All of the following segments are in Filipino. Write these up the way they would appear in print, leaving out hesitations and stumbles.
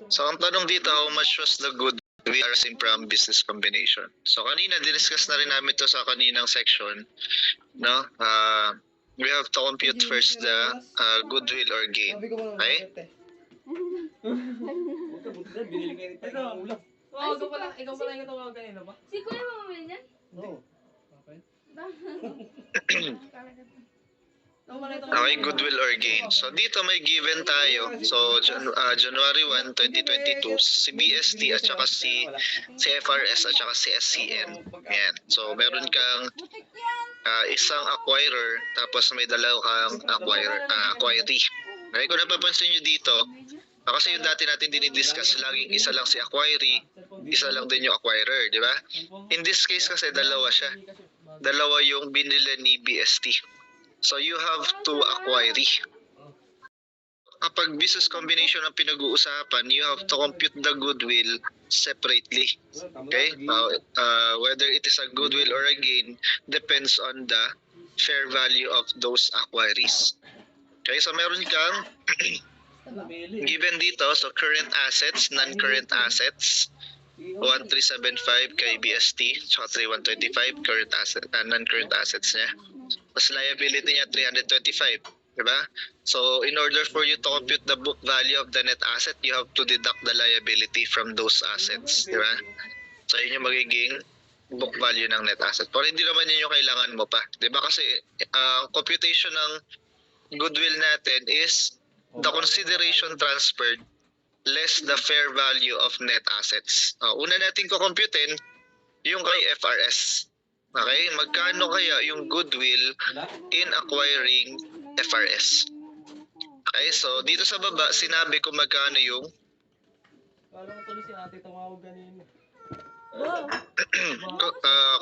So ang tanong dito, how much was the goodwill arising from business combination? So kanina, diniscuss na rin namin to sa kaninang section. No? We have to compute first the goodwill or gain. Okay? Ikaw pala yung tumawag kanina ba? Si Kuya mamamili niyan? Oo. Okay, goodwill or gain. So dito may given tayo. So January 1, 2022, si BST at saka si FRS at saka si SCN. Yan. So meron kang isang acquirer tapos may dalawa kang acquiree. Okay, kung napapansin nyo dito, kasi yung dati natin dinidiscuss, laging isa lang si acquiree, isa lang din yung acquirer, di ba? In this case kasi dalawa siya. Dalawa yung binili ni BST. So you have two acquiree. Kapag business combination ang pinag-uusapan, you have to compute the goodwill separately. Okay? Whether it is a goodwill or a gain depends on the fair value of those acquirees. Okay, so meron kang given dito, so current assets, non-current assets, 1375 kay BST, saka 3125 current asset, non-current assets niya. Tapos liability niya 325, di ba? So in order for you to compute the book value of the net asset, you have to deduct the liability from those assets, di ba? So yun yung magiging book value ng net asset. Pero hindi naman yun yung kailangan mo pa, di ba? Kasi computation ng goodwill natin is the consideration transferred less the fair value of net assets. Una natin kukumputin yung kay FRS. Okay? Magkano kaya yung goodwill in acquiring FRS? Okay, so dito sa baba, sinabi ko magkano yung Kala ko tuloy si ate tumawag kanina.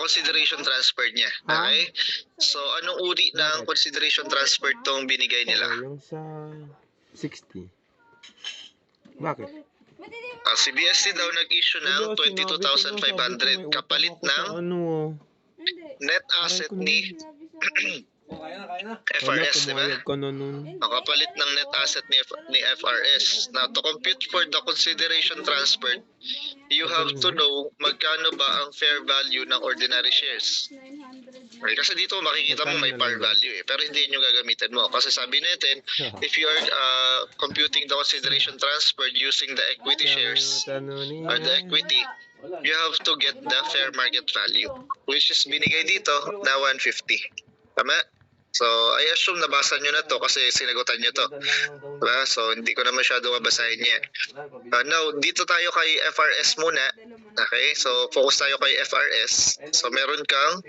consideration transferred niya. Okay? So, anong uri ng consideration transferred tong binigay nila? Yung sa 60. Bakit? Si BSC daw nag-issue ng 22,500 kapalit ng net asset ni Kaya na. FRS, di ba? Ko nun. Kapalit ng net asset ni FRS. Now, to compute for the consideration transferred, you have to know magkano ba ang fair value ng ordinary shares. Okay, kasi dito makikita mo may par value eh, pero hindi yun yung gagamitin mo. Kasi sabi natin, if you are computing the consideration transferred using the equity shares or the equity, you have to get the fair market value, which is binigay dito na 150. Tama? So, I assume nabasa nyo na to kasi sinagutan nyo to. Diba? So, hindi ko na masyado mabasahin yan. Now, dito tayo kay FRS muna. Okay? So, focus tayo kay FRS. So, meron kang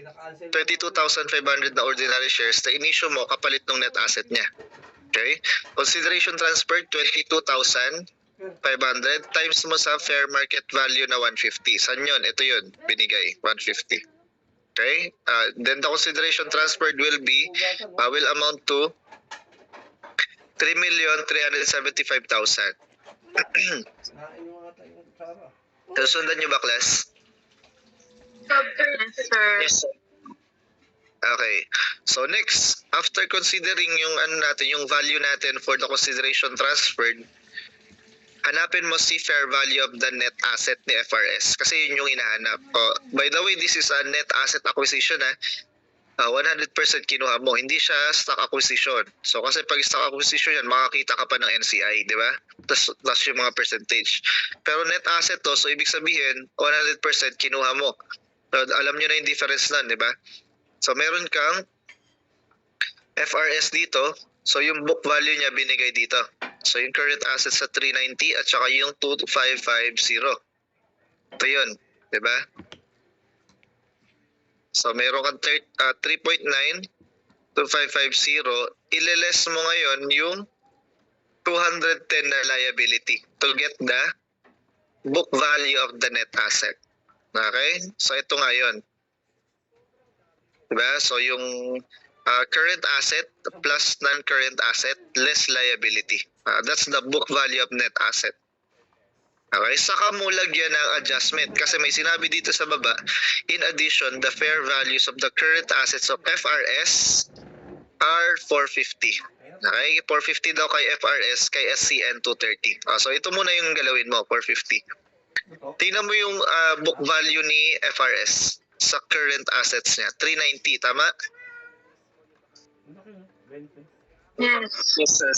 32,500 na ordinary shares na inisyo mo kapalit ng net asset niya. Okay? Consideration transferred, 22,500 times mo sa fair market value na 150. Saan yun? Ito yun. Binigay. 150. Okay? Then the consideration transferred will amount to 3,375,000. Sundan nyo ba, class? Yes, sir. Okay. So next, after considering yung yung value natin for the consideration transferred, hanapin mo si fair value of the net asset ni FRS kasi yun yung hinahanap. By the way, this is a net asset acquisition 100% kinuha mo. Hindi siya stock acquisition. So kasi pag stock acquisition yan, makakita ka pa ng NCI, di ba? Plus yung mga percentage. Pero net asset to, so ibig sabihin, 100% kinuha mo. So, alam nyo na yung difference nun, di ba? So meron kang FRS dito. So yung book value niya binigay dito. So yung current assets sa 390 at saka yung 2550. Ito yun, di ba? So meron kang 3.9, 2550. Ileless mo ngayon yung 210 na liability to get the book value of the net asset. Okay? So ito nga yun. Diba? So yung current asset plus non-current asset less liability. That's the book value of net asset. Okay, saka mo lagyan ng adjustment kasi may sinabi dito sa baba, in addition, the fair values of the current assets of FRS R450. Okay, 450 daw kay FRS, kay SCN 230. So ito muna yung galawin mo, 450. Tingnan mo yung book value ni FRS sa current assets niya, 390, tama? Yes. Yes, sir.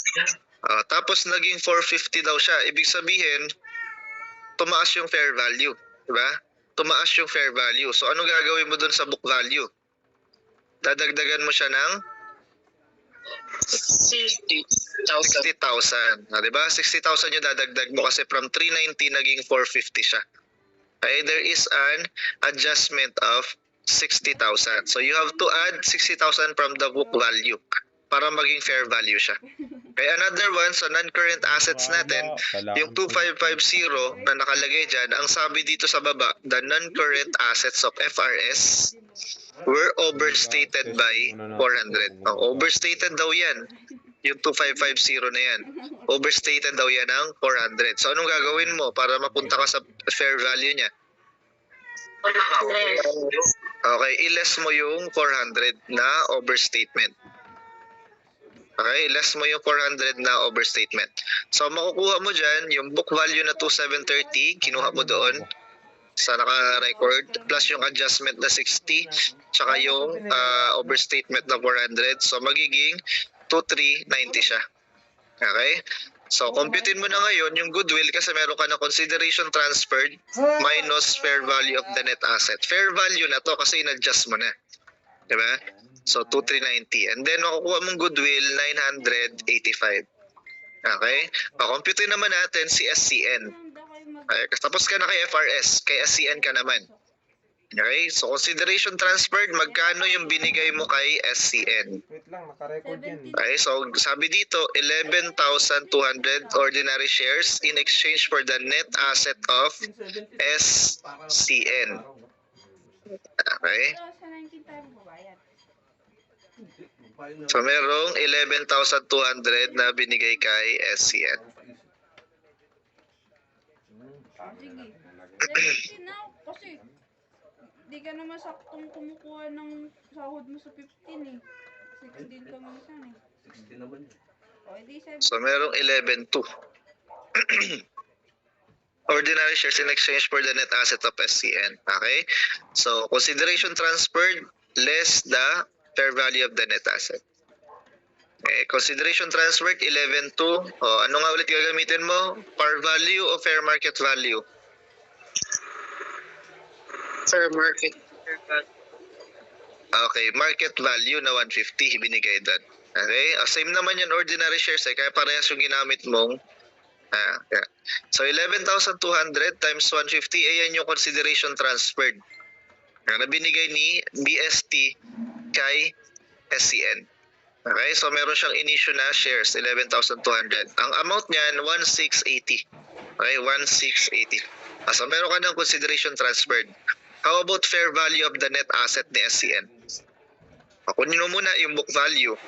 Tapos naging 450 daw siya. Ibig sabihin, tumaas yung fair value, di ba? Tumaas yung fair value. So ano gagawin mo dun sa book value? Dadagdagan mo siya ng 60,000. Di ba? 60,000 yung dadagdag mo kasi from 390 naging 450 siya. Okay, there is an adjustment of 60,000. So you have to add 60,000 from the book value para maging fair value siya. Okay, another one sa non-current assets natin, yung 2550 na nakalagay dyan, ang sabi dito sa baba, the non-current assets of FRS were overstated by 400. Overstated daw yan. Yung 2550 na yan. Overstated daw yan ng 400. So anong gagawin mo para mapunta ka sa fair value niya? Okay, i-less mo yung 400 na overstatement. Okay, less mo yung 400 na overstatement. So makukuha mo dyan yung book value na 2730, kinuha mo doon sa naka-record, plus yung adjustment na 60, tsaka yung overstatement na 400. So magiging 2390 siya. Okay? So computein mo na ngayon yung goodwill kasi meron ka na consideration transferred minus fair value of the net asset. Fair value na to kasi in-adjust mo na. Diba? So 2390. And then makukuha mong goodwill 985. Okay? Computein naman natin si SCN. Okay? Tapos ka na kay FRS, kay SCN ka naman. Okay? So consideration transferred, magkano yung binigay mo kay SCN? Wait lang, naka-record yan. Okay, so sabi dito, 11,200 ordinary shares in exchange for the net asset of SCN. Okay? Sa 19 tayo babayad. So merong 11,200 na binigay kay SCN. Sige. 17 na kasi di ka naman saktong kumukuha ng sahod mo sa 15 eh. 16 ka minsan eh. 60 naman yun. O edi 7. So merong 11,200. Ordinary shares in exchange for the net asset of SCN. Okay? So consideration transferred less the fair value of the net asset. Okay, consideration transferred 11,200. Ano nga ulit gagamitin mo? Par value o fair market value? Fair market. Okay, market value na 150 binigay doon. Okay, same naman yung ordinary shares kaya parehas yung ginamit mong yeah. So 11,200 times 150, yan yung consideration transferred na binigay ni BST kay SCN. Okay, so meron siyang in-issue na shares, 11,200. Ang amount niyan, 1,680. Okay, 1,680. So meron ka ng consideration transferred. How about fair value of the net asset ni SCN? Kunin mo muna yung book value.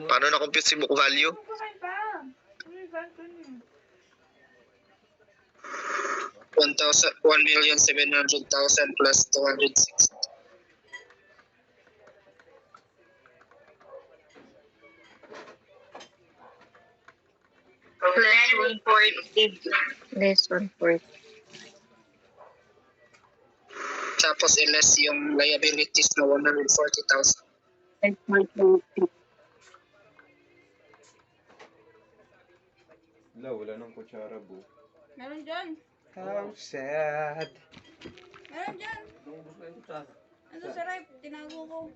Paano na-compute si book value? Kumakain pa. Kumakain pa niyo. 1,700,000 plus 260. Less 140. Less 140. Tapos i-less yung liabilities na 140,000. 5.80. Wala nang kutsara, bu. Meron dyan. How sad. Meron dyan. Nung gusto yung kutsara. Ano sa rep? Tinago ko.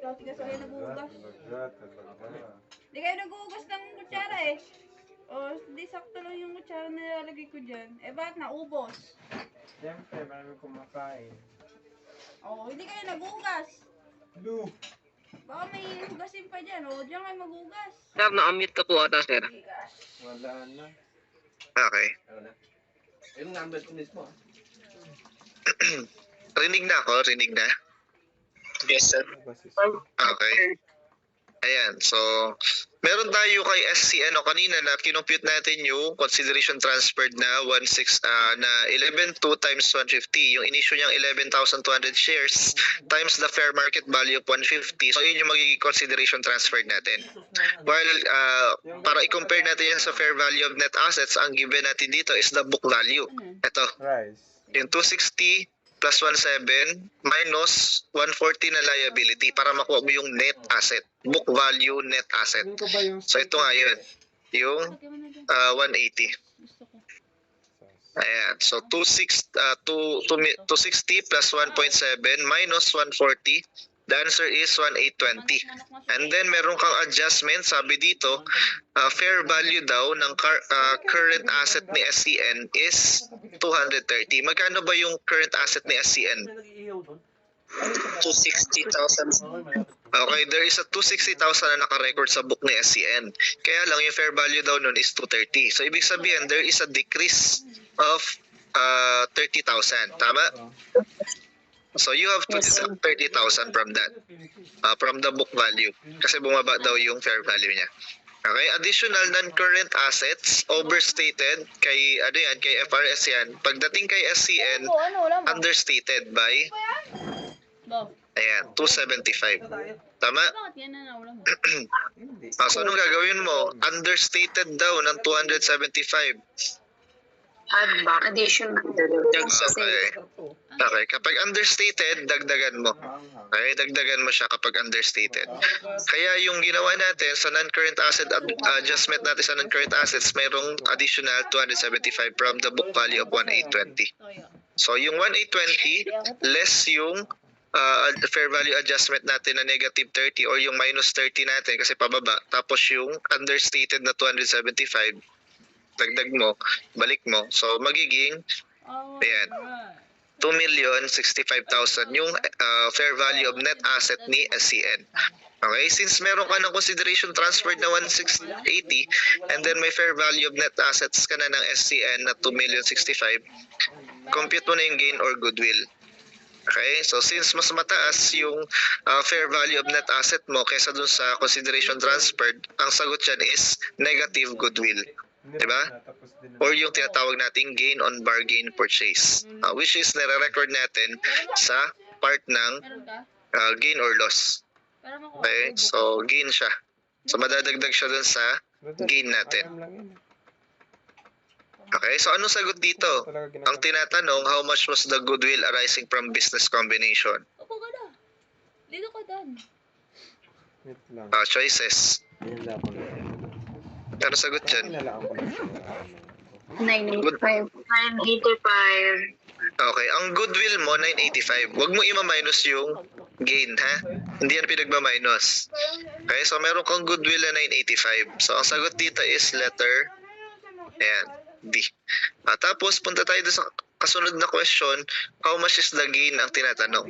Dati kasi kayo naguhugas. Talaga. Di kayo naguhugas ng kutsara eh. O, di sakto lang yung kutsara na nilalagay ko dyan. Eh, bakit naubos? Siyempre, marami kumakain. O, hindi kayo naguhugas. Lu! Baka may hugasin pa dyan. O, dyan kayo maghugas. Sir, na-unmute ka po ata, sir. Bigas. Wala na. Okay. Ano na? Yung number ko mismo. Rinig na ako, rinig na. Yes, sir. Okay. Ayan, so Meron tayo kay SCN kanina na kinompute natin yung consideration transferred na 11.2 times 150. Yung inisyue niyang 11,200 shares times the fair market value of 150. So yun yung magiging consideration transferred natin. While para i-compare natin yan sa fair value of net assets, ang given natin dito is the book value. Ito, Rice. yung 260 plus 17 minus 140 na liability para makuha mo yung net asset. Book value, net asset. Ano ko ba yung So ito nga yun, yung Lagyan mo na dyan. 180. Gusto ko. Ayan. So 260 plus 1.7 minus 140. The answer is 1820. And then meron kang adjustment, sabi dito, fair value daw ng current asset ni SCN is 230. Magkano ba yung current asset ni SCN? May nag-iihaw doon. 260,000. Okay, there is a 260,000 na naka-record sa book ni SCN. Kaya lang yung fair value daw nun is 230. So ibig sabihin, there is a decrease of 30,000. Tama? So you have to Yes, sir. deduct 30,000 from that, from the book value. Kasi bumaba daw yung fair value niya. Okay, additional non-current assets overstated kay ano yan, kay FRS yan. Pagdating kay SCN, Wala mo. understated by Bo, ayan, 275. Tama? bakit yan na wala mo? Hindi. So anong gagawin mo? Understated daw ng 275. Add back. Additional. Okay. Okay, kapag understated, dagdagan mo. Okay, dagdagan mo siya kapag understated. Kaya yung ginawa natin sa non-current asset adjustment natin sa non-current assets, mayroong additional 275 from the book value of 1820. So yung 1820 less yung fair value adjustment natin na negative 30 or yung minus 30 natin kasi pababa, tapos yung understated na 275 dagdag mo, balik mo. So magiging ayan, 2,065,000 yung fair value of net asset ni SCN. Okay, since meron ka ng consideration transferred na 1,680 and then may fair value of net assets ka na ng SCN na 2,065,000, compute mo na yung gain or goodwill. Okay, so since mas mataas yung fair value of net asset mo kaysa dun sa consideration transferred, ang sagot dyan is negative goodwill. Diba? Or yung tinatawag nating gain on bargain purchase, which is nare-record natin sa part ng Meron ka? gain or loss. Para makuha. Okay, so gain siya. So madadagdag siya dun sa gain natin. Okay, so anong sagot dito? Ang tinatanong, how much was the goodwill arising from business combination? Upo ka na. Dito ka dan. Wait lang. Choices. Nila ko na. Ano sagot dyan? Nila ko na. 985. 985. Okay, ang goodwill mo, 985. Huwag mo ima-minus yung gain, ha? Hindi yan pinagma-minus. Okay, so meron kang goodwill na 985. So ang sagot dito is letter, ayan, D. Tapos punta tayo sa kasunod na question, how much is the gain ang tinatanong?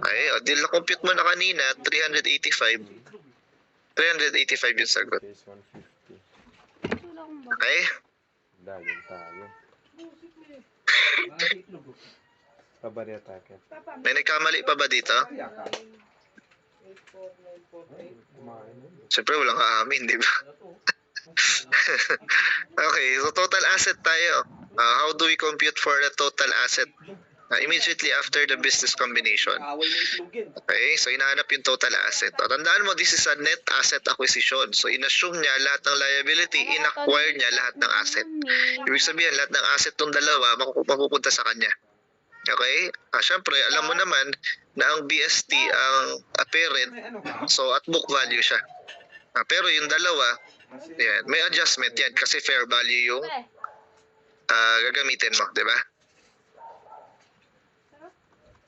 Okay, deal na compute mo na kanina, 385. 385 yung sagot. Case 150. Wala akong ba? Okay? Dagan tayo. Pabarya tayo. May nagkamali pa ba dito? Kumain na. Siyempre walang aamin, di ba? Okay, so total asset tayo. How do we compute for the total asset? Immediately after the business combination. Away mo itlog yan. Okay, so hinahanap yung total asset. Tandaan mo, this is a net asset acquisition. So inassume niya lahat ng liability, inacquire niya lahat ng asset. Ibig sabihin, lahat ng asset ng dalawa mapupunta sa kanya. Okay? Siyempre, alam mo naman na ang BST ang parent, so at book value siya. Pero yung dalawa, yan, may adjustment yan kasi fair value yung gagamitin mo, di ba?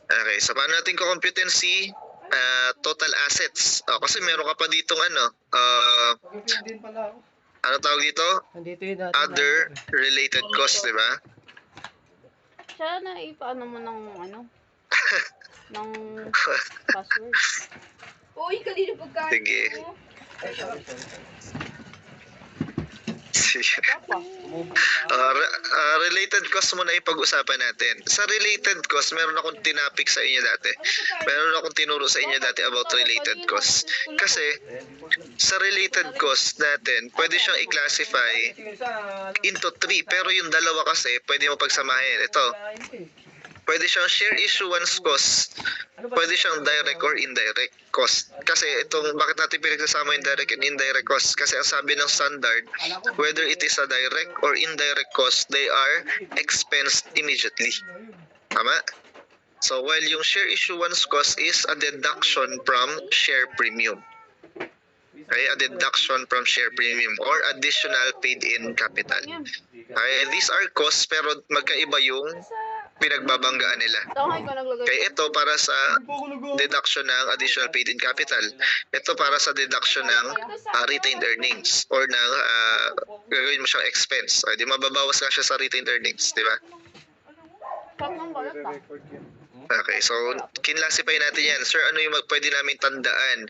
Okay, so paano natin kukomputin si total assets? Kasi meron ka pa ditong Din pala ako. ano tawag dito? Nandito yung dati. Other related costs, di ba? Siya na ipaano mo ng ng password. Uy, kanina pagkain. Sige. mo. Papa. Related cost muna ipag-usapan natin. Sa related cost, meron akong tinapik sa inyo dati. Meron akong tinuro sa inyo dati about related cost. Kasi, sa related cost natin, pwede siyang i-classify into 3. Pero yung dalawa kasi, pwede mo pagsamahin. Ito, pwede siyang share issuance cost, pwede siyang direct or indirect cost. Kasi itong, bakit natin pinagsasama yung direct and indirect cost? Kasi ang sabi ng standard, whether it is a direct or indirect cost, they are expensed immediately. Tama? So, while yung share issuance cost is a deduction from share premium. Okay, a deduction from share premium or additional paid-in capital. Okay, these are costs pero magkaiba yung pinagbabanggaan nila. Okay, ito para sa deduction ng additional paid-in capital. Ito para sa deduction ng retained earnings or ng gagawin mo siyang expense. Okay, di mababawas ka siya sa retained earnings, di ba? Okay, so kinlasify natin yan. Sir, ano yung pwede namin tandaan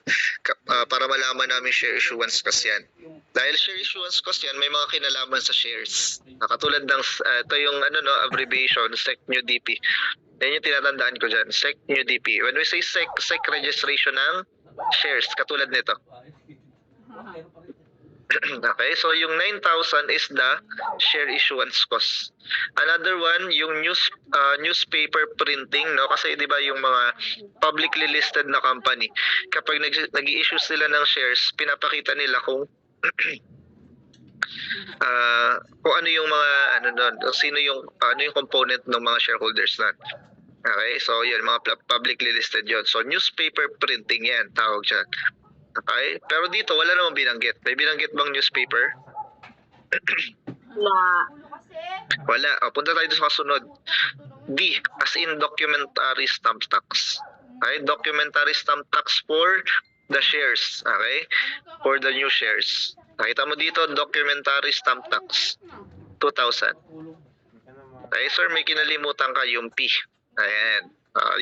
para malaman namin share issuance cost yan? Dahil share issuance cost yan, may mga kinalaman sa shares. Katulad ng, ito yung abbreviation, SEC New DP. Yan yung tinatandaan ko dyan, SEC New DP. When we say SEC registration ng shares, katulad nito. Okay, so yung 9,000 is the share issuance cost. Another one, yung newspaper printing, no? Kasi 'di ba yung mga publicly listed na company, kapag nag-i-issue sila ng shares, pinapakita nila kung kung ano yung mga sino yung ano yung component ng mga shareholders na. Okay, so yun, mga publicly listed yun. So newspaper printing yan, tawag siya. Okay? Pero dito, wala namang binanggit. May binanggit bang newspaper? Wala. O, punta tayo sa kasunod. D, as in documentary stamp tax. Okay? Documentary stamp tax for the shares. Okay? For the new shares. Nakita mo dito, documentary stamp tax. 2,000. Okay, sir, may kinalimutan ka yung P. Ayan.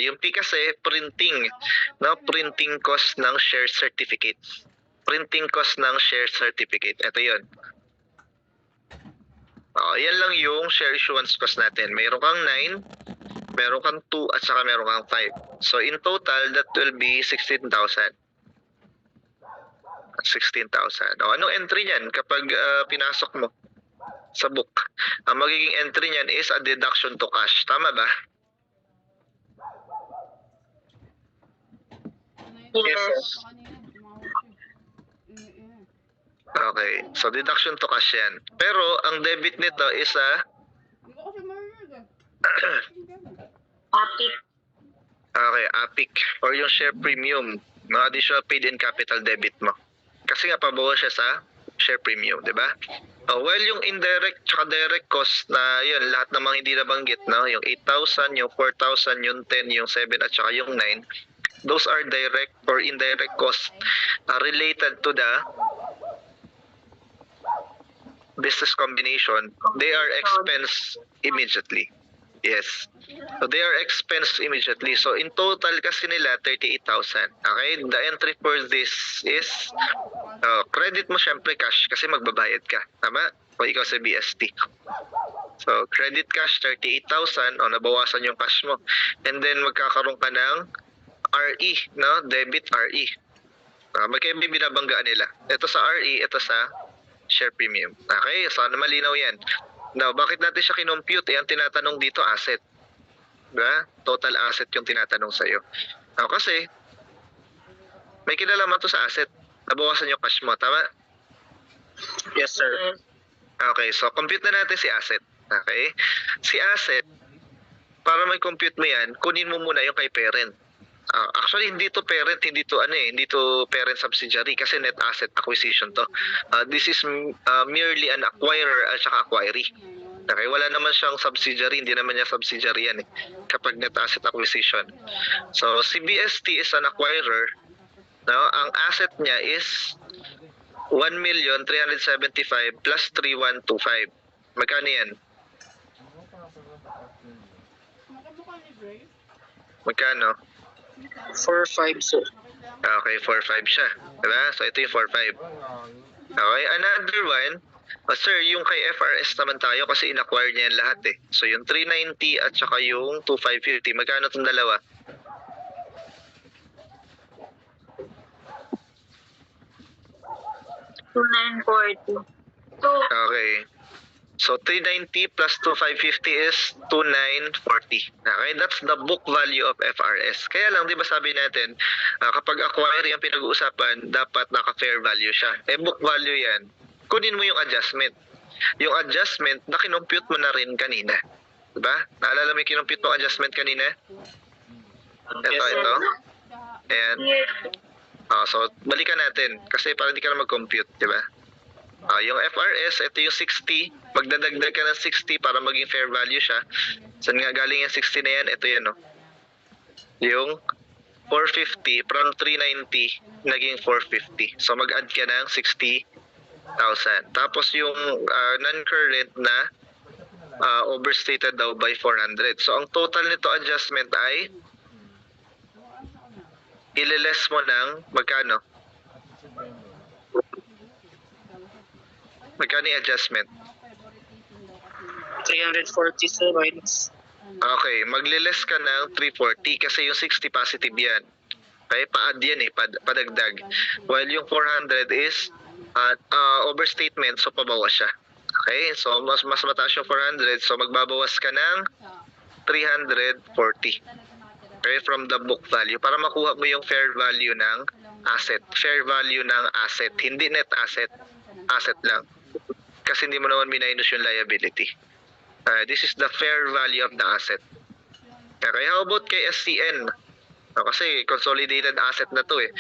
Yung P kasi printing, no? Printing cost ng share certificate. Printing cost ng share certificate. Ito 'yon. Yan lang yung share issuance cost natin. Meron kang 9, meron kang 2 at saka meron kang 5. So in total that will be 16,000. 16,000. Anong entry niyan kapag pinasok mo sa book? Ang magiging entry niyan is a deduction to cash. Tama ba? Yes. Okay. So, deduction to cash yan. Pero, ang debit nito is Apit. okay, APIC or yung share premium. No, additional paid-in capital debit mo. Kasi nga, pabawas siya sa share premium, di ba? Well, yung indirect tsaka direct cost na yun, lahat ng mga hindi nabanggit, no? Yung 8,000, yung 4,000, yung 10, yung 7, at saka yung 9. Those are direct or indirect costs related to the business combination. They are expensed immediately. Yes. So they are expensed immediately. So in total kasi nila 38,000. Okay? The entry for this is credit mo syempre cash kasi magbabayad ka. Tama? O ikaw sa BST. So credit cash 38,000 o nabawasan yung cash mo. And then magkakaroon ka ng RE, no? Debit RE. Magkaiba yung binabanggaan nila. Ito sa RE, ito sa share premium. Okay? Sana malinaw yan. Now, bakit natin siya kinompute? Ang tinatanong dito, asset. Diba? Total asset yung tinatanong sa'yo. Kasi, may kinalaman to sa asset. Nabawasan yung cash mo. Tama? Yes, sir. Okay, so compute na natin si asset. Okay? Si asset, para mag-compute mo yan, kunin mo muna yung kay parent. Actually, hindi to parent, hindi to parent subsidiary kasi net asset acquisition to. This is merely an acquirer at saka acquiree. Okay, wala naman siyang subsidiary, hindi naman niya subsidiary yan kapag net asset acquisition. So, si BST is an acquirer. No? Ang asset niya is 1,375,000 plus 3,125. Magkano yan? Magkano? 4-5, sir. Okay, 4-5 siya. Diba? So, ito yung 4-5. Okay, another one. Sir, yung kay FRS naman tayo kasi in-acquire niya yan lahat eh. So, yung 390 at saka yung 2,550. Magkano itong dalawa? 2940. So, Okay. So 390 plus 2550 is 2940. Okay, that's the book value of FRS. Kaya lang, di ba sabi natin, kapag acquire ang pinag-uusapan, dapat naka-fair value siya. Book value yan. Kunin mo yung adjustment. Yung adjustment, na-kinompute mo na rin kanina. Diba? Naalala mo yung kinompute mo adjustment kanina? Yes, sir. Ito. Ayan. yes. So, balikan natin. Kasi para hindi ka na mag-compute, di ba? Yung FRS, ito yung 60. Magdadagdag ka ng 60 para maging fair value siya. Saan nga galing yung 60 na yan? Ito yan, no? Yung 450 from 390 naging 450. So, mag-add ka ng 60,000. Tapos yung non-current na overstated daw by 400. So, ang total nito adjustment ay ililess mo ng magkano? Magkano yung adjustment? 340, sir, minus. Okay, magliless ka ng 340 kasi yung 60 positive yan. Okay, pa-add yan padagdag. While yung 400 is overstatement, so pabawas siya. Okay, so mas mataas yung 400, so magbabawas ka ng 340. Okay, from the book value para makuha mo yung fair value ng asset. Fair value ng asset, hindi net asset. Asset lang. Kasi hindi mo naman minus yung liability. This is the fair value of the asset. Okay, how about kay SCN? Kasi consolidated asset na to eh.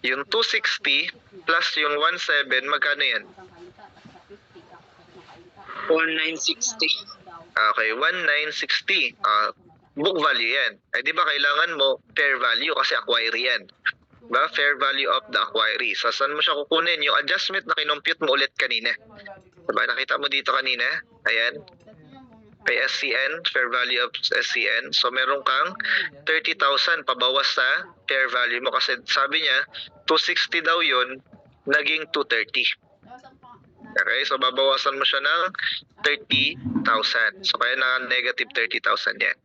Yung 260 plus yung 17, magkano yan? 1960. Okay, 1960. Book value yan. Di ba kailangan mo fair value kasi acquire yan. Diba? Fair value of the acquiree. So, saan mo siya kukunin? Yung adjustment na kinompute mo ulit kanina. Diba? Nakita mo dito kanina? Ayan. Kay SCN, fair value of SCN. So, meron kang 30,000 pabawas sa fair value mo. Kasi sabi niya, 260 daw yun, naging 230. Okay? So, babawasan mo siya ng 30,000. So, kaya na negative 30,000 yan.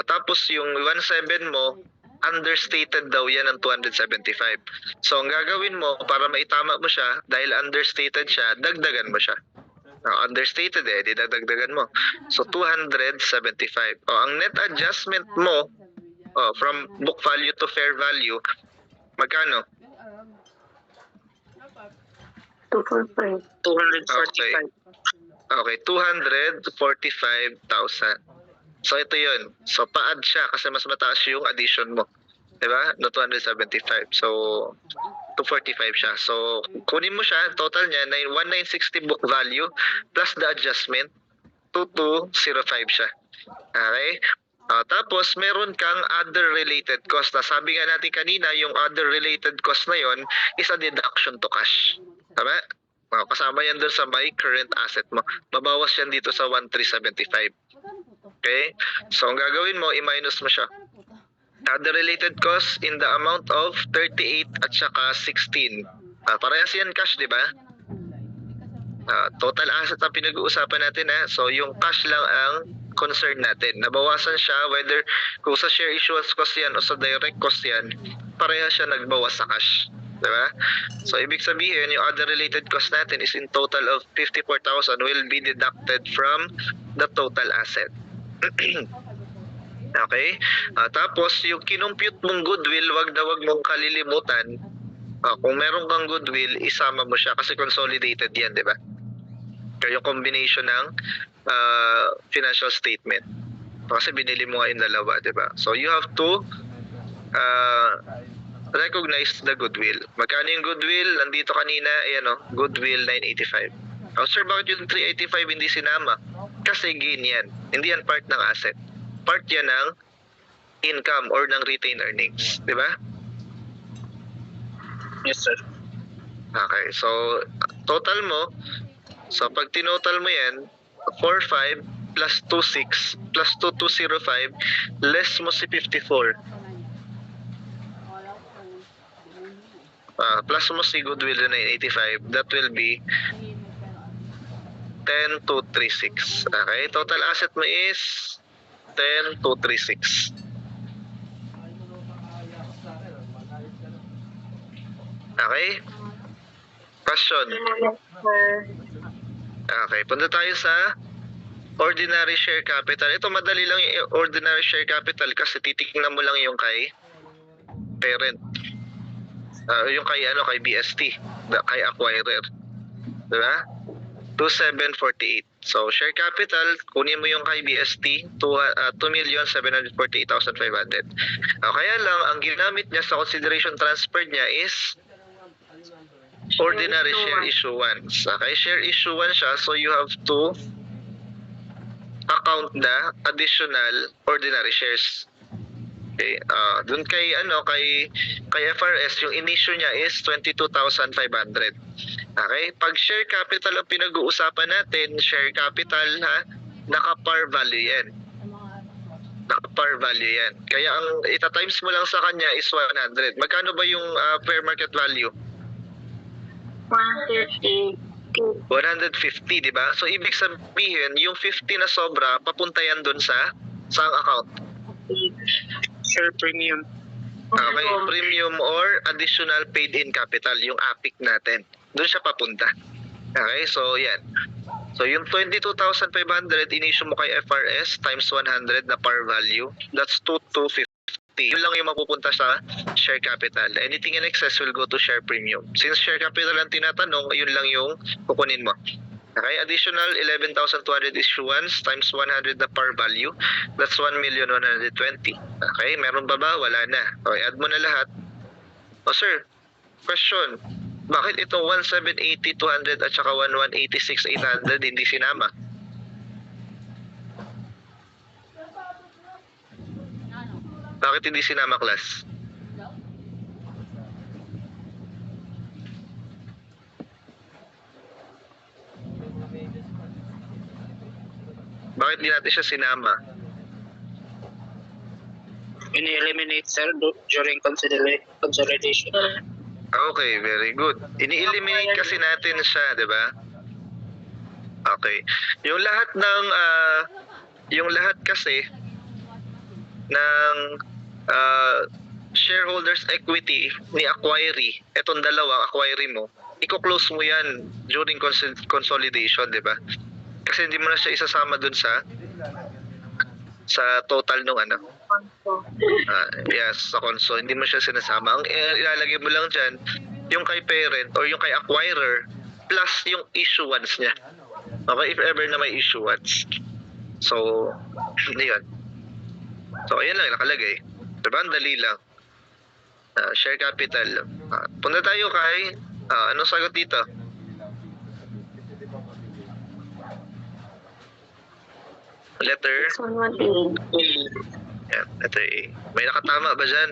Tapos, yung 17 mo, understated daw yan ng 275. So, ang gagawin mo para maitama mo siya, dahil understated siya, dagdagan mo siya. Understated didagdagan mo. So, 275. Ang net adjustment mo from book value to fair value, magkano? 245. 245. Okay, 245,000. So, ito yun. So, pa-add siya kasi mas mataas yung addition mo. Diba? No, 275. So, 245 siya. So, kunin mo siya. Total niya, 1960 book value plus the adjustment, 2205 siya. Okay? Tapos, meron kang other related cost. Na sabi nga natin kanina, yung other related cost na yon is a deduction to cash. Tama? Kasama yan doon sa my current asset mo. Babawas yan dito sa 1375. Okay? So, ang gagawin mo, i-minus mo siya. Other related costs in the amount of 38 at saka 16. Parehas yan cash, di ba? Total asset ang pinag-uusapan natin. So, yung cash lang ang concern natin. Nabawasan siya, whether kung sa share issuance cost yan o sa direct cost yan, parehas siya nagbawas sa cash. Di ba? So, ibig sabihin, yung other related cost natin is in total of 54,000 will be deducted from the total asset. Okay? Tapos, yung kinompute mong goodwill, wag mong kalilimutan. Kung meron kang goodwill, isama mo siya kasi consolidated yan, di ba? Kaya yung combination ng financial statement. Kasi binili mo nga yung dalawa, di ba? So, you have to recognize the goodwill. Magkano yung goodwill? Nandito kanina, ayan o, goodwill 985. Sir, bakit yung 385 hindi sinama? Kasi gain yan. Hindi yan part ng asset. Part yan ng income or ng retained earnings. Di ba? Yes, sir. Okay, so total mo, so pag tinotal mo yan, 45 plus 26 plus 2205, less mo si 54. Plus mo si goodwill na 985, that will be 10,236. Okay, total asset mo is 10,236. Okay? Question. Okay, punta tayo sa ordinary share capital. Ito madali lang yung ordinary share capital kasi titignan mo lang yung kay parent. Yung kay kay BST, kay acquirer. Diba? 2,748. So share capital, kunin mo yung kay BST, 2,748,500. Kaya lang ang ginamit niya sa consideration transfer niya is ordinary share issuance. Okay, share issuance siya, so you have to account the additional ordinary shares. Okay, dun kay kay FRS yung inissue niya is 22,500. Okay, pag share capital ang pinag-uusapan natin, share capital naka-par value yan. Naka-par value yan. Kaya ang ita-times mo lang sa kanya is 100. Magkano ba yung fair market value? 150. 150, di ba? So ibig sabihin, yung 50 na sobra, papunta yan dun sa saang account? Share premium. Okay, premium or additional paid-in capital, yung APIC natin. Doon siya papunta. Okay, so yan. So yung 22,500 in-issue mo kay FRS times 100 na par value, that's 2,250. Yun lang yung mapupunta sa share capital. Anything in excess will go to share premium. Since share capital ang tinatanong, yun lang yung kukunin mo. Okay, additional 11,200 issuance times 100 na par value, that's 1,120,000. Okay, meron ba ba? Wala na. Okay, add mo na lahat. Sir, question. Bakit itong 1,780,200 at saka 1,186,800 hindi sinama? Bakit hindi sinama, class? Bakit di natin siya sinama? Ini-eliminate sir during consolidation. Okay, very good. Ini-eliminate kasi natin siya, di ba? Okay. Yung lahat kasi ng shareholders equity ni acquiree, etong dalawang acquiree mo, i-close mo yan during consolidation, di ba? Kasi hindi mo na siya isasama dun sa total nung yes, sa console. Hindi mo siya sinasama. Ang ilalagay mo lang dyan, yung kay parent or yung kay acquirer plus yung issuance niya. Okay, if ever na may issuance. So, yun. So, ayan lang nakalagay. Diba? Ang dali lang. Share capital. Punta tayo kay, anong sagot dito? Letter? 118. Yan, letter A. May nakatama ba dyan?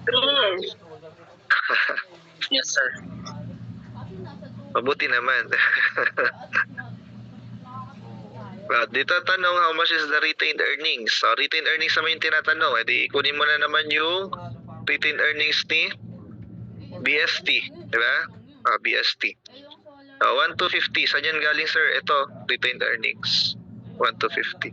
Yes. Yes sir. Mabuti naman. Dito tanong, how much is the retained earnings? So, retained earnings naman yung tinatanong. Di kunin mo na naman yung retained earnings ni BST. Diba? BST. 1,250. Saan yan galing, sir? Ito, retained earnings. 1,250.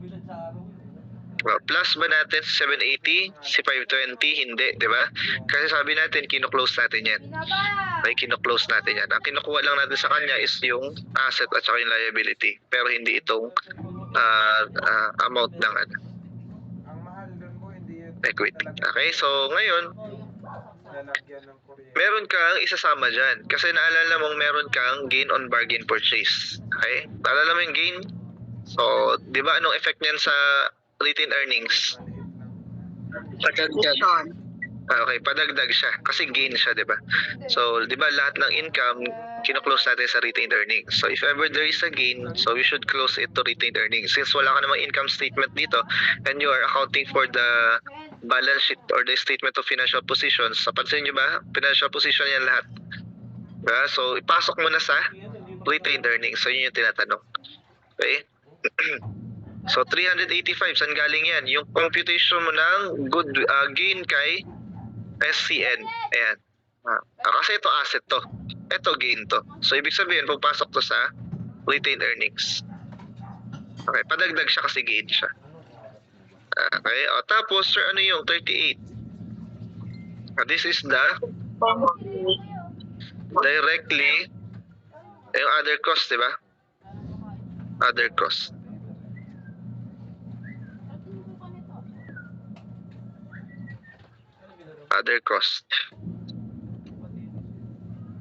Plus ba natin si 780? Si 520? Hindi, di ba? Kasi sabi natin, kino-close natin yan. May kino-close natin yan. Ang kinukuha lang natin sa kanya is yung asset at saka yung liability. Pero hindi itong amount ng equity. Okay, so ngayon, meron kang isasama dyan. Kasi naalala mong meron kang gain on bargain purchase. Okay? Naalala mo yung gain? So, di ba anong effect niyan sa retained earnings? Padagdag. Okay, padagdag siya. Kasi gain siya, di ba? So, di ba lahat ng income, kino-close natin sa retained earnings. So, if ever there is a gain, so we should close it to retained earnings. Since wala ka namang income statement dito, and you are accounting for the balance sheet or the statement of financial positions, napansin nyo ba? Financial position yan lahat. Diba? So, ipasok mo na sa retained earnings. So, yun yung tinatanong. Okay? So, 385, saan galing yan? Yung computation mo ng gain kay SCN. Ayan. Kasi ito asset to. Ito gain to. So, ibig sabihin, pagpasok to sa retained earnings. Okay, padagdag siya kasi gain siya. Okay, tapos, sir, ano yung 38? This is the directly yung other cost, di ba? Other cost. Other cost.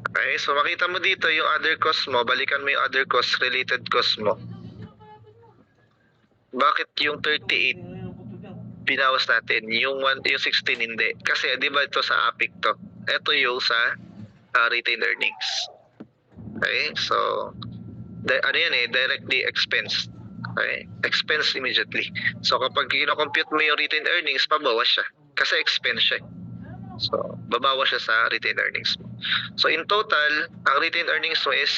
Okay, so makita mo dito yung other cost mo, balikan mo yung other cost, related cost mo. Bakit yung 38 pinawas natin, yung 16 hindi? Kasi di ba ito sa APIC to? Ito yung sa retained earnings. Okay, so ano yan directly expense. Okay, expense immediately. So kapag kino-compute mo yung retained earnings, pabawas siya. Kasi expense siya. So, babawas siya sa retained earnings mo. So, in total, ang retained earnings mo is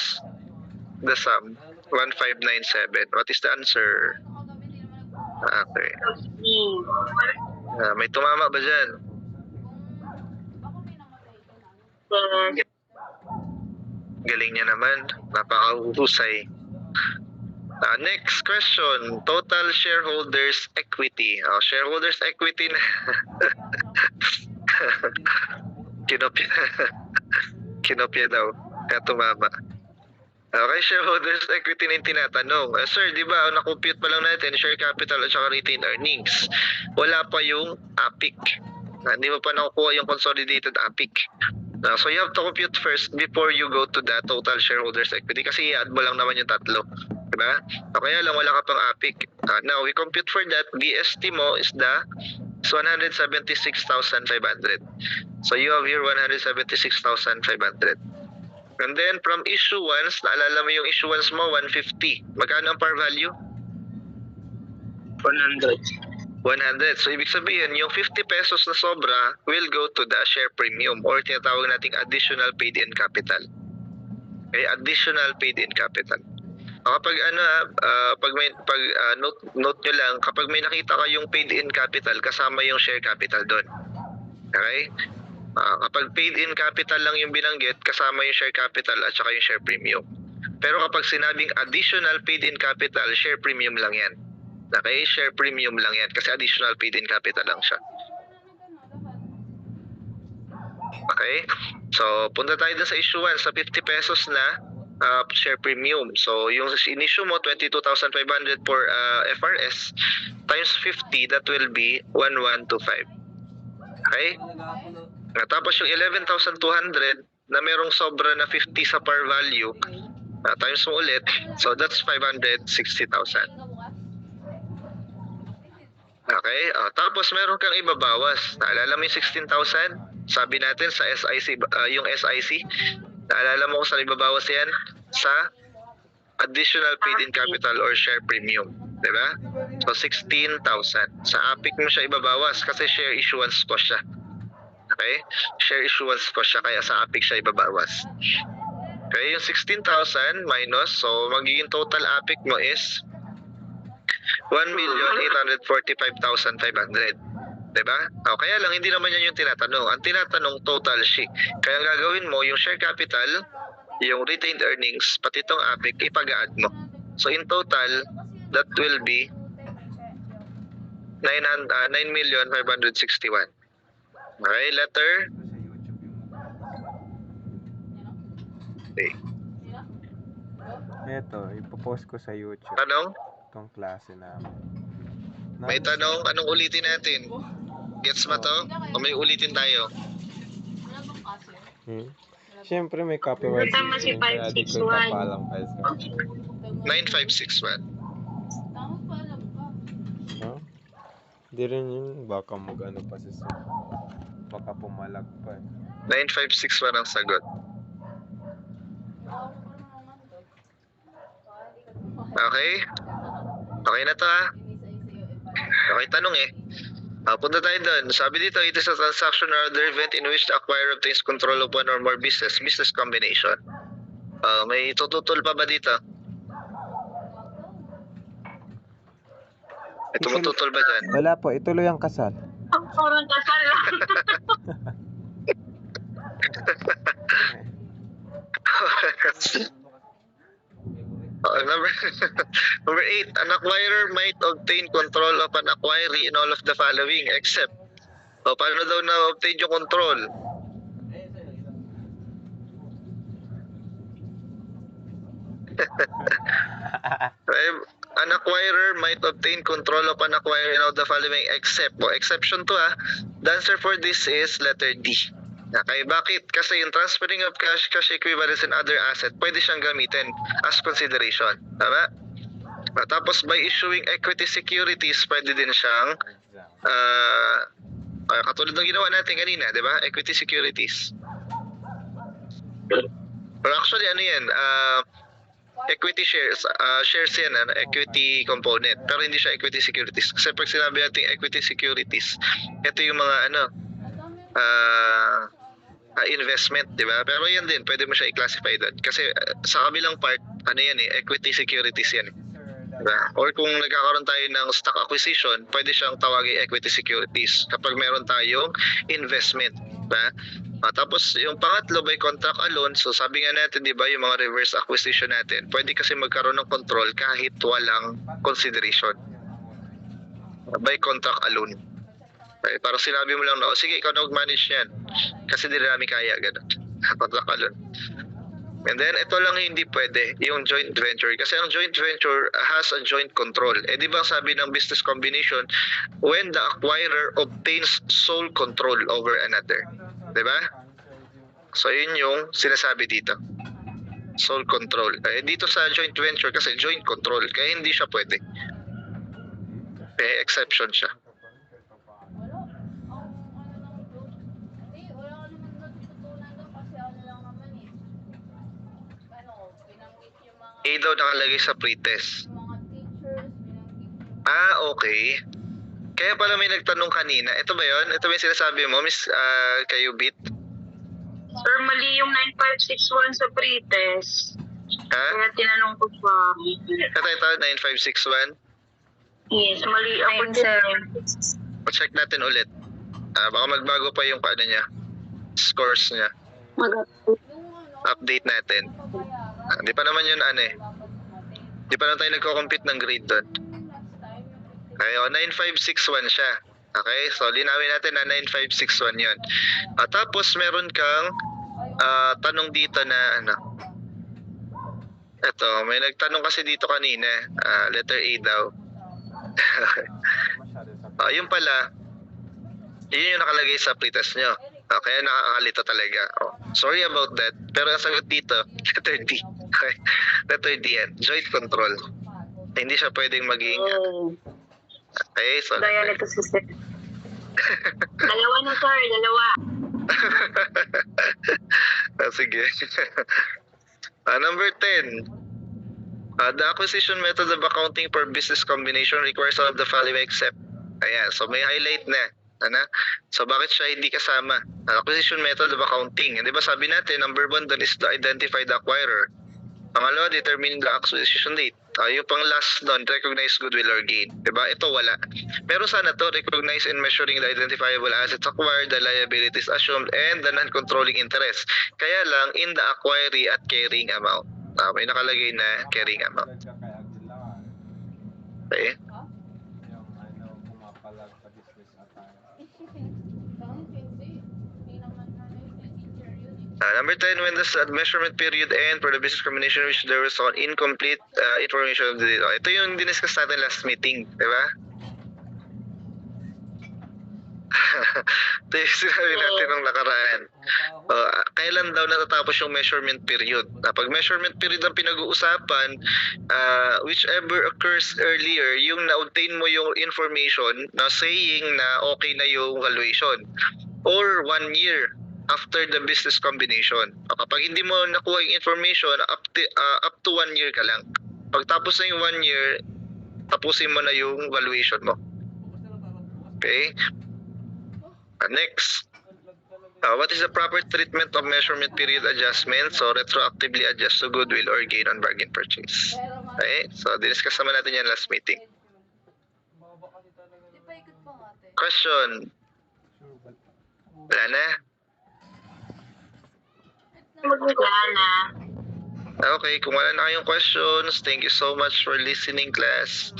the sum, 1597. What is the answer? Okay. May tumama ba dyan? Galing niya naman. Napakahusay. Next question. Total shareholders equity. Shareholders equity na. Kinopya daw. Kaya tumama. Okay, shareholders equity na yung tinatanong. Sir, di ba, na-compute pa lang natin share capital at saka retained earnings. Wala pa yung APIC. Hindi mo pa nakukuha yung consolidated APIC. So you have to compute first before you go to the total shareholders equity kasi i-add mo lang naman yung tatlo. Diba? O kaya lang wala ka pang APIC. Now, we compute for that. BST mo is 176,500. So you have here 176,500. And then from issuance, naalala mo yung issuance mo, 150. Magkano ang par value? 100. 100. So ibig sabihin, yung 50 pesos na sobra will go to the share premium or tinatawag nating additional paid-in capital. Okay, additional paid-in capital. Kapag note nyo lang, kapag may nakita kayong paid-in capital, kasama yung share capital doon. Okay? Kapag paid-in capital lang yung binanggit, kasama yung share capital at saka yung share premium. Pero kapag sinabing additional paid-in capital, share premium lang yan. Okay? Share premium lang yan kasi additional paid-in capital lang siya. Okay? So, punta tayo dun sa issuance sa 50 pesos na share premium. So, yung in-issue mo, 22,500 for FRS times 50, that will be 1125. Okay? Tapos yung 11,200 na merong sobra na 50 sa par value, times mo ulit, so that's 560,000. Okay? Tapos meron kang ibabawas. Naalala mo yung 16,000? Sabi natin sa SIC, yung SIC, naalala mo kung saan ibabawas yan? Sa additional paid-in capital or share premium. Diba? So, 16,000. Sa APIC mo siya ibabawas kasi share issuance cost siya. Okay? Share issuance cost siya kaya sa APIC siya ibabawas. Okay? Yung 16,000 minus, so magiging total APIC mo is 1,845,500. Diba? Kaya lang, hindi naman yan yung tinatanong. Ang tinatanong, total sheet. Kaya ang gagawin mo, yung share capital, yung retained earnings, pati itong APIC, ipag-add mo. So, in total, that will be 9,561. Okay, letter? Okay. Ito, ipopost ko sa YouTube. Tanong? Itong klase namin. May tanong? Anong ulitin natin? Gets mo to? O may ulitin tayo? Siyempre may copyright Tama si kaya di ko 561. ipapalang kayo sa 9561. no? Di rin yun, baka mag-ano pa si Sir. Baka pumalag pa 9561 ang sagot. Okay? Okay na to ha? Okay, tanong punta tayo doon. Sabi dito, it is a transaction or other event in which the acquirer obtains control of one or more business combination. May tututol pa ba dito? May tumututol ba dyan? Wala po, ituloy ang kasal. Ang parang kasal lang. Number 8, an acquirer might obtain control of an acquiree in all of the following except. Paano daw na-obtain yung control? An acquirer might obtain control of an acquirer of the following except, exception to the answer for this is letter D. Okay, bakit? Kasi yung transferring of cash, cash equivalents, and other asset, pwede siyang gamitin as consideration. Tama? Tapos by issuing equity securities, pwede din siyang katulad ng ginawa natin kanina, di ba? Equity securities. Or actually, ano yan? Equity shares. Shares yan, equity component. Pero hindi siya equity securities. Kasi pag sinabi natin equity securities, ito yung mga investment, di ba? Pero yan din, pwede mo siya i-classify doon. Kasi sa kabilang part, equity securities yan. Diba? Or kung nagkakaroon tayo ng stock acquisition, pwede siyang tawagin equity securities kapag meron tayong investment. Diba? Tapos yung pangatlo, by contract alone, so sabi nga natin, di ba, yung mga reverse acquisition natin, pwede kasi magkaroon ng control kahit walang consideration. By contract alone. Okay, parang sinabi mo lang na, sige, ikaw na mag-manage yan. Kasi di namin kaya, gano'n. Contract alone. And then, ito lang hindi pwede, yung joint venture. Kasi ang joint venture has a joint control. Di ba sabi ng business combination, when the acquirer obtains sole control over another. Di ba? So, yun yung sinasabi dito. Sole control. Dito sa joint venture, kasi joint control, kaya hindi siya pwede. Exception siya. A daw nakalagay sa pretest. Okay. Kaya pala may nagtanong kanina. Ito ba yun? Ito ba yung sinasabi mo, Miss Kayubit? Sir, mali yung 9561 sa pretest. Ha? Kaya tinanong ko pa. Ito, 9561. Yes, mali ako din. Check natin ulit. Baka magbago pa yung niya. Scores niya. Update natin. Di pa naman yun Di pa naman tayo nagko-compute ng grade doon. Okay, 9561 siya. Okay, so linawin natin na 9561 yun. Tapos meron kang tanong dito na Ito, may nagtanong kasi dito kanina. Letter A daw. Yun pala, yun yung nakalagay sa pretest nyo. Kaya nakakalito talaga. Sorry about that. Pero ang sagot dito, letter D. Okay. Letter D yan. Joint control. Hindi siya pwedeng maging... Okay, so... Daya nito si Sir. Dalawa na, sir. Dalawa. Sige. Number 10. The acquisition method of accounting for business combination requires all of the following except... Ayan, so may highlight na. So bakit siya hindi kasama? Acquisition method of accounting. Di ba sabi natin, number 1 doon is to identify the acquirer. Pangalawa, determine the acquisition date. Yung pang last doon, recognize goodwill or gain. Di ba? Ito wala. Pero sana to, recognize and measuring the identifiable assets acquired, the liabilities assumed, and the non-controlling interest. Kaya lang, in the acquiring at carrying amount. May nakalagay na carrying amount. Okay? Number 10, when the measurement period end for the business combination which there was on incomplete information of the data. Ito yung diniscuss natin last meeting, di ba? Ito yung sinabi natin nung nakaraan. Kailan daw natatapos yung measurement period? Pag measurement period ang pinag-uusapan, whichever occurs earlier, yung na-obtain mo yung information na saying na okay na yung valuation. Or 1 year after the business combination. Kapag hindi mo nakuha yung information, up to 1 year ka lang. Pag tapos na yung 1 year, tapusin mo na yung valuation mo. Okay? Next. What is the proper treatment of measurement period adjustment? So, retroactively adjust to goodwill or gain on bargain purchase. Okay? So, diniscuss naman natin yan last meeting. Question. Wala na? Wala na. Okay, kung wala na kayong questions, thank you so much for listening, class.